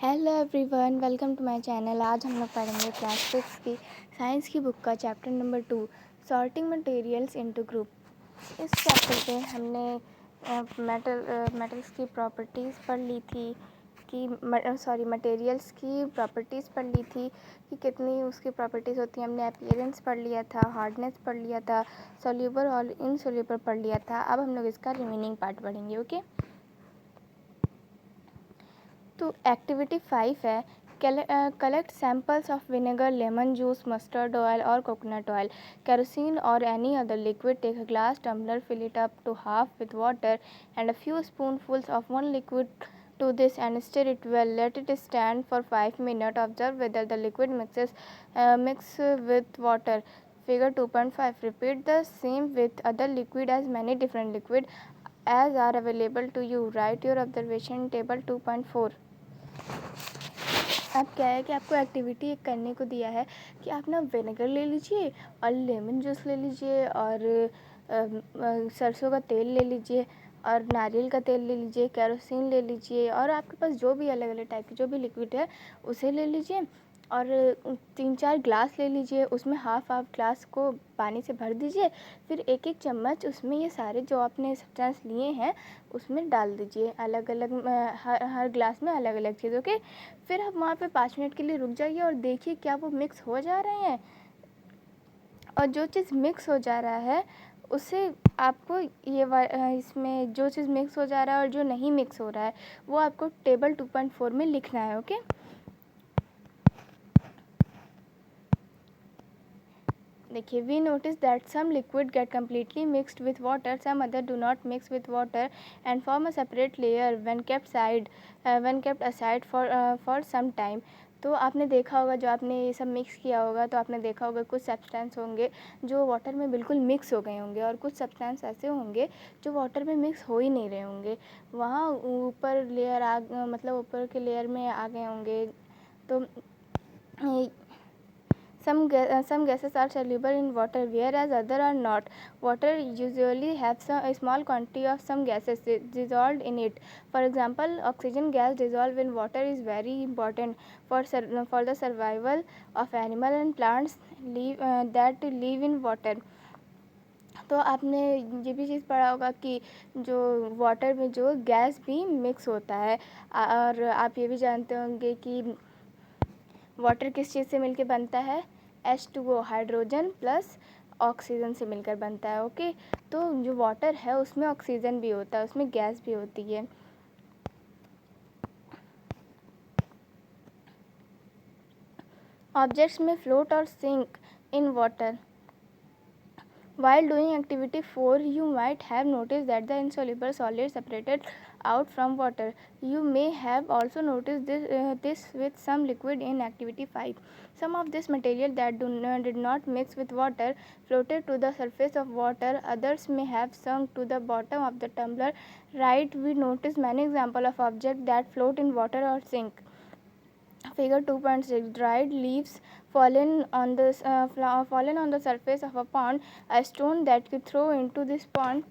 Hello everyone, welcome to my channel. आज हम लोग पढ़ेंगे क्लास 6 की साइंस की बुक का chapter number 2, sorting materials into group. इस चैप्टर पे हमने मेटल्स की प्रॉपर्टीज़ पढ़ ली थी कि मटेरियल्स की प्रॉपर्टीज़ पढ़ ली थी कि कितनी उसकी प्रॉपर्टीज़ होती हैं। हमने अपीयरेंस पढ़ लिया था, हार्डनेस पढ़ लिया था, सॉल्यूबल और इनसॉल्यूबल पढ़ लिया था। अब हम लोग इसका रिमेनिंग पार्ट पढ़ेंगे। ओके, तो एक्टिविटी 5 है collect samples of vinegar, lemon juice, mustard oil और कोकोनट ऑयल, kerosene और any other liquid. Take a glass tumbler, fill it up to half with water and a few spoonfuls of one liquid to this and stir it well. Let it stand for 5 minutes. Observe whether the liquid mix with water. Figure 2.5. Repeat the same with other liquid as many different liquid as are available to you. Write your observation in table 2.4. अब क्या है कि आपको activity एक करने को दिया है कि आप ना विनेगर ले लीजिए और लेमन जूस ले लीजिए और सरसों का तेल ले लीजिए और नारियल का तेल ले लीजिए, केरोसिन ले लीजिए और आपके पास जो भी अलग अलग टाइप की जो भी लिक्विड है उसे ले लीजिए और 3-4 ग्लास ले लीजिए। उसमें हाफ ग्लास को पानी से भर दीजिए। फिर एक एक चम्मच उसमें ये सारे जो आपने सब्सटेंस लिए हैं उसमें डाल दीजिए, अलग अलग हर ग्लास में अलग अलग चीज़। ओके, फिर आप वहाँ पे 5 मिनट के लिए रुक जाइए और देखिए क्या वो मिक्स हो जा रहे हैं। और जो चीज़ मिक्स हो जा रहा है उससे आपको इसमें जो चीज़ मिक्स हो जा रहा है और जो नहीं मिक्स हो रहा है वो आपको टेबल 2.4 में लिखना है। ओके, देखिए, we notice that some liquid get completely mixed with water, some other do not mix with water and form a separate layer when kept aside for some time. तो आपने देखा होगा, जो आपने ये सब मिक्स किया होगा तो आपने देखा होगा कुछ सब्सटेंस होंगे जो वाटर में बिल्कुल मिक्स हो गए होंगे और कुछ सब्सटेंस ऐसे होंगे जो वाटर में मिक्स हो ही नहीं रहे होंगे, वहाँ ऊपर मतलब ऊपर के लेयर में आ गए होंगे। तो some gases are soluble in water whereas other are not. Water usually has a small quantity of some gases dissolved in it. For example, oxygen gas dissolved in water is very important for the survival of animal and plants that live in water. तो आपने ये भी चीज़ पढ़ा होगा कि जो water में जो गैस भी मिक्स होता है। और आप ये भी जानते होंगे कि वाटर किस चीज़ से मिलकर बनता है? H2O, हाइड्रोजन प्लस ऑक्सीजन से मिलकर बनता है। ओके, तो जो वाटर है उसमें ऑक्सीजन भी होता है, उसमें गैस भी होती है। ऑब्जेक्ट्स में फ्लोट और sink in water. While doing activity 4, you might have noticed that the insoluble solid separated out from water. You may have also noticed this with some liquid in activity 5. Some of this material that did not mix with water floated to the surface of water. Others may have sunk to the bottom of the tumbler. Right, we notice many examples of objects that float in water or sink. Figure 2.6. Dried leaves fallen on the surface of a pond. A stone that you throw into this pond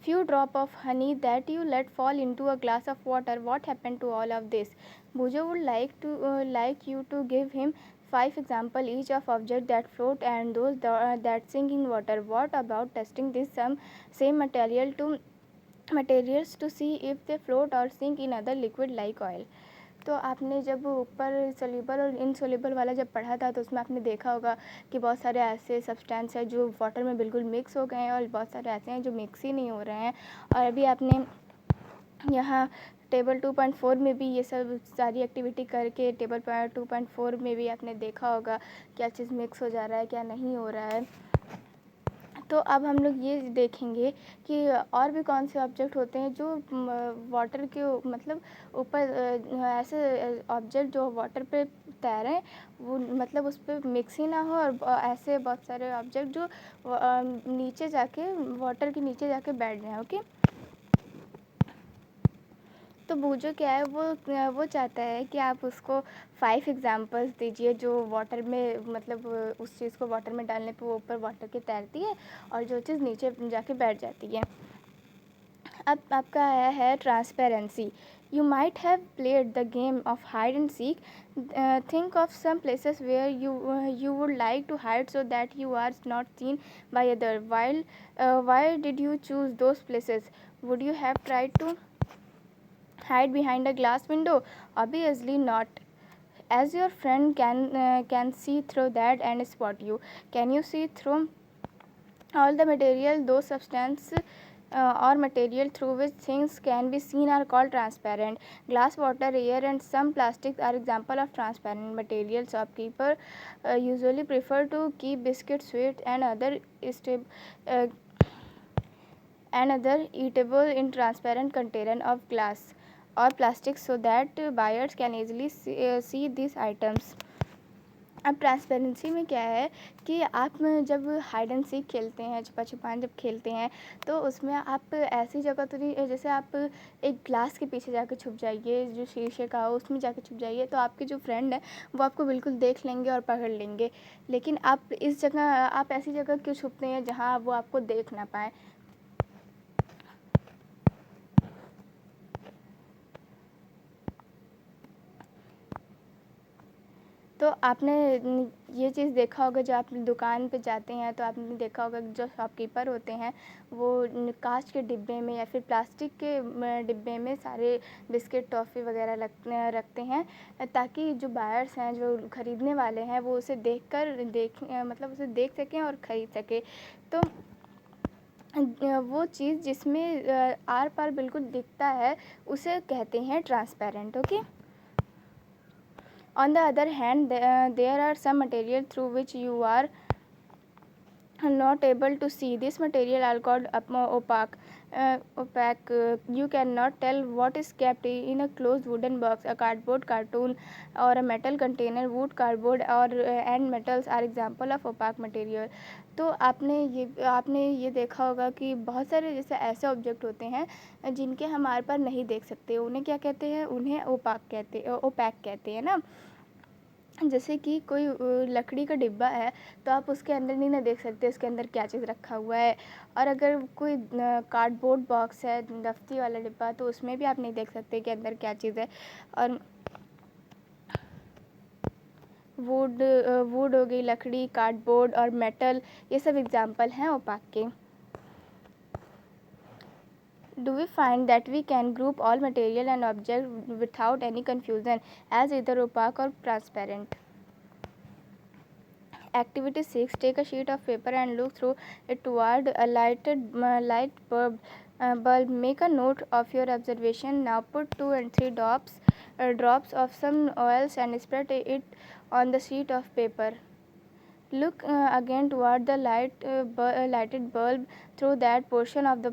few drop of honey that you let fall into a glass of water. What happened to all of this? Bhujo would like you to give him 5 examples each of objects that float and those that sink in water. What about testing this same materials to see if they float or sink in other liquid like oil? तो आपने जब ऊपर soluble और insoluble वाला जब पढ़ा था तो उसमें आपने देखा होगा कि बहुत सारे ऐसे सब्सटेंस हैं जो वाटर में बिल्कुल मिक्स हो गए हैं और बहुत सारे ऐसे हैं जो मिक्स ही नहीं हो रहे हैं। और अभी आपने यहाँ टेबल 2.4 में भी ये सब सारी एक्टिविटी करके टेबल 2.4 में भी आपने देखा होगा क्या चीज़ मिक्स हो जा रहा है, क्या नहीं हो रहा है। तो अब हम लोग ये देखेंगे कि और भी कौन से ऑब्जेक्ट होते हैं जो वाटर के मतलब ऊपर ऐसे ऑब्जेक्ट जो वाटर पे तैरें, वो मतलब उस पर मिक्स ही ना हो, और ऐसे बहुत सारे ऑब्जेक्ट जो नीचे जाके वाटर के नीचे जाके बैठ जाएं। ओके, तो भूजो क्या है, वो चाहता है कि आप उसको 5 एग्ज़ाम्पल्स दीजिए जो वाटर में, मतलब उस चीज़ को वाटर में डालने पे वो ऊपर वाटर के तैरती है और जो चीज़ नीचे जाके बैठ जाती है। अब आपका आया है transparency. You might have played the game of hide and seek. Think of some places where you would like to hide so that you are not seen by other. Why did you choose those places? Would you have tried to hide behind a glass window? Obviously not, as your friend can see through that and spot you. Can you see through all the material? Those substance or material through which things can be seen are called transparent. Glass, water, air, and some plastics are example of transparent materials. Shopkeeper usually prefer to keep biscuits, sweets, and uh, other eatable in transparent container of glass or plastic so that buyers can easily see these items. अब transparency में क्या है कि आप जब hide and seek खेलते हैं, छुपा छुपान जब खेलते हैं, तो उसमें आप ऐसी जगह तो नहीं, जैसे आप एक ग्लास के पीछे जाके छुप जाइए जो शीशे का हो, उसमें जाके छुप जाइए तो आपके जो फ्रेंड है वो आपको बिल्कुल देख लेंगे और पकड़ लेंगे। लेकिन आप ऐसी जगह क्यों छुपते हैं जहाँ वो आपको देख ना पाए। तो आपने ये चीज़ देखा होगा, जब आप दुकान पे जाते हैं तो आपने देखा होगा कि जो शॉपकीपर होते हैं वो कांच के डिब्बे में या फिर प्लास्टिक के डिब्बे में सारे बिस्किट, टॉफ़ी वगैरह रखते हैं, ताकि जो बायर्स हैं, जो ख़रीदने वाले हैं, वो उसे मतलब उसे देख सकें और ख़रीद सकें। तो वो चीज़ जिसमें आर पार बिल्कुल दिखता है उसे कहते हैं transparent. Okay. On the other hand, there are some material through which you are not able to see. This material are called opaque. You cannot tell what is kept in a closed wooden box. A cardboard cartoon or a metal container, wood, cardboard and metals are example of opaque material. तो आपने ये देखा होगा कि बहुत सारे जैसे ऐसे ऑब्जेक्ट होते हैं जिनके हम आर पार नहीं देख सकते, उन्हें क्या कहते हैं, उन्हें ओपैक कहते हैं ना। जैसे कि कोई लकड़ी का डिब्बा है तो आप उसके अंदर नहीं ना देख सकते उसके अंदर क्या चीज़ रखा हुआ है, और अगर कोई कार्डबोर्ड बॉक्स है, दफ्ती वाला डिब्बा, तो उसमें भी आप नहीं देख सकते कि अंदर क्या चीज़ है। और वुड हो गई, लकड़ी, कार्डबोर्ड और मेटल, ये सब एग्जाम्पल हैं ओपाक के। Do we find that we can group all material and object without any confusion as either opaque or transparent? Activity 6. Take a sheet of paper and look through it toward a light bulb. Make a note of your observation. Now put 2 and 3 drops of some oils and spread it on the sheet of paper. Look again toward the lighted bulb through that portion of the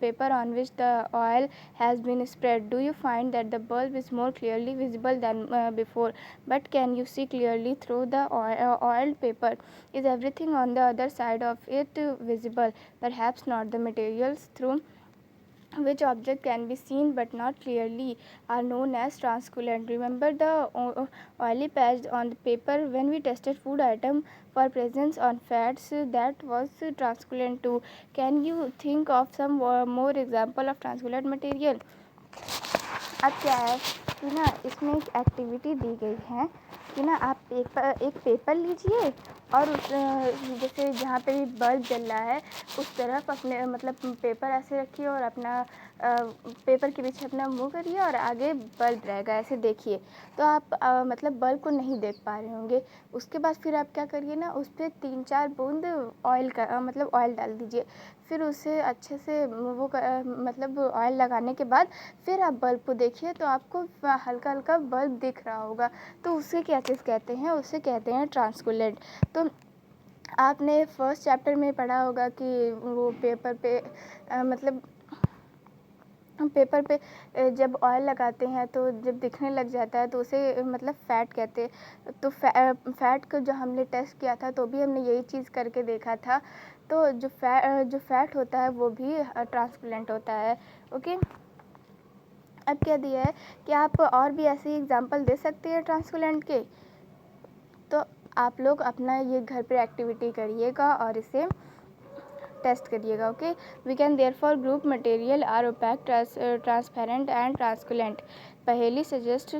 paper on which the oil has been spread. Do you find that the bulb is more clearly visible than before? But can you see clearly through the oiled paper? Is everything on the other side of it visible? Perhaps not. The materials through which object can be seen but not clearly are known as translucent. Remember the oily patch on the paper when we tested food item for presence on fats? That was translucent too. Can you think of some more example of translucent material? अब क्या है कि ना इसमें एक activity दी गई है कि ना आप एक पेपर लीजिए और उस जैसे जहाँ पे भी बल्ब जल रहा है उस तरफ अपने मतलब पेपर ऐसे रखिए और अपना पेपर के पीछे अपना मुँह करिए और आगे बल्ब रहेगा, ऐसे देखिए। तो आप मतलब बल्ब को नहीं देख पा रहे होंगे। उसके बाद फिर आप क्या करिए ना, उस पर 3-4 बूंद ऑयल का मतलब ऑयल डाल दीजिए। फिर उसे अच्छे से मतलब ऑयल लगाने के बाद फिर आप बल्ब को देखिए तो आपको हल्का हल्का बल्ब दिख रहा होगा। तो उसे क्या चीज़ कहते हैं, उसे कहते हैं ट्रांसपेरेंट। तो आपने फर्स्ट चैप्टर में पढ़ा होगा कि वो पेपर पे मतलब पेपर पे जब ऑयल लगाते हैं तो जब दिखने लग जाता है तो उसे मतलब फ़ैट कहते हैं। तो फ़ैट को जो हमने टेस्ट किया था तो भी हमने यही चीज़ करके देखा था। तो जो फ़ैट होता है वो भी ट्रांसपेरेंट होता है। ओके। अब क्या दिया है कि आप और भी ऐसे एग्जांपल दे सकते हैं ट्रांसकुलेंट के, तो आप लोग अपना ये घर पे एक्टिविटी करिएगा और इसे टेस्ट करिएगा। Okay, we can there for group material are opaque, transparent and translucent. पहेली suggest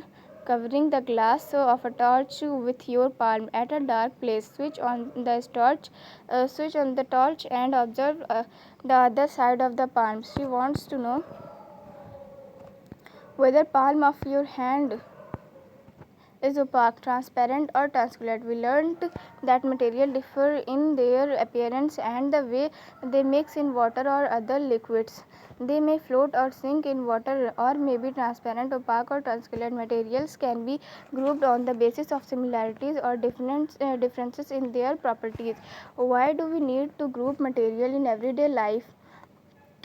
covering the glass of a torch with your palm at a dark place. Switch on the torch and observe the other side of the palm. She wants to know whether palm of your hand is opaque, transparent or translucent. We learned that material differ in their appearance and the way they mix in water or other liquids. They may float or sink in water or may be transparent, opaque or translucent. Materials can be grouped on the basis of similarities or differences in their properties. Why do we need to group material in everyday life?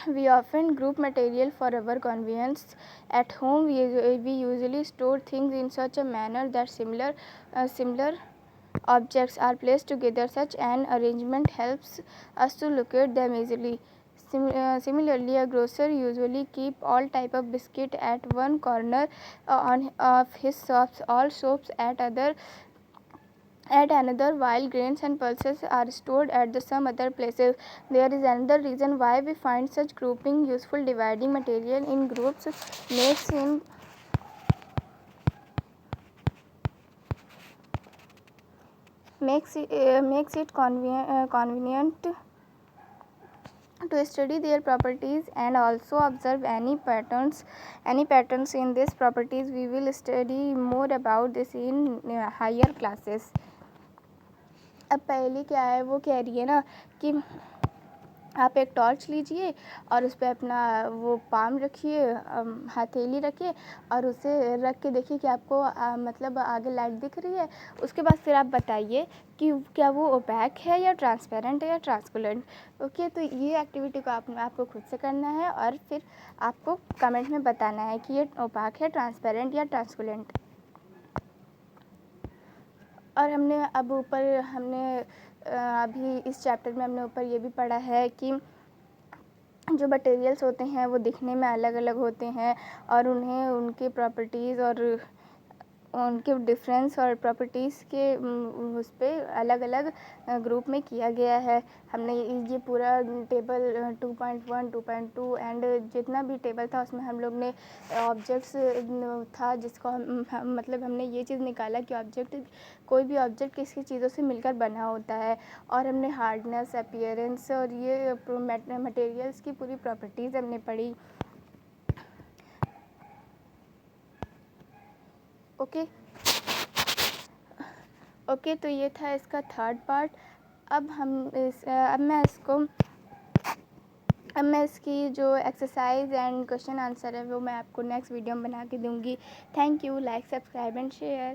We often group material for our convenience. At home, we usually store things in such a manner that similar objects are placed together. Such an arrangement helps us to locate them easily. Similarly, a grocer usually keep all type of biscuit at one corner of his shops, all soaps at another, while grains and pulses are stored at some other places. There is another reason why we find such grouping useful. Dividing material in groups makes it convenient to study their properties and also observe any patterns in these properties. We will study more about this in higher classes. अब पहले क्या है, वो कह रही है ना कि आप एक टॉर्च लीजिए और उस पर अपना वो पाम रखिए, हथेली रखिए और उसे रख के देखिए कि आपको मतलब आगे लाइट दिख रही है। उसके बाद फिर आप बताइए कि क्या वो ओपैक है या ट्रांसपेरेंट है या ट्रांसकुलेंट। ओके, तो ये एक्टिविटी को आपको खुद से करना है और फिर आपको कमेंट में बताना है कि ये ओपैक है, ट्रांसपेरेंट या ट्रांसकुलेंट। और हमने अभी इस चैप्टर में हमने ऊपर ये भी पढ़ा है कि जो मटेरियल्स होते हैं वो दिखने में अलग अलग होते हैं और उन्हें उनकी प्रॉपर्टीज़ और उनके डिफरेंस और प्रॉपर्टीज़ के उस पर अलग अलग ग्रुप में किया गया है। हमने ये पूरा टेबल 2.1, 2.2 एंड जितना भी टेबल था उसमें हम लोग ने ऑब्जेक्ट्स था जिसको हम मतलब हमने ये चीज़ निकाला कि कोई भी ऑब्जेक्ट किसी चीज़ों से मिलकर बना होता है। और हमने हार्डनेस, अपीयरेंस और ये मटेरियल्स की पूरी प्रॉपर्टीज़ हमने पढ़ी। ओके, तो ये था इसका थर्ड पार्ट। अब मैं इसकी जो एक्सरसाइज एंड क्वेश्चन आंसर है वो मैं आपको नेक्स्ट वीडियो में बना के दूँगी। Thank you. Like, subscribe and share.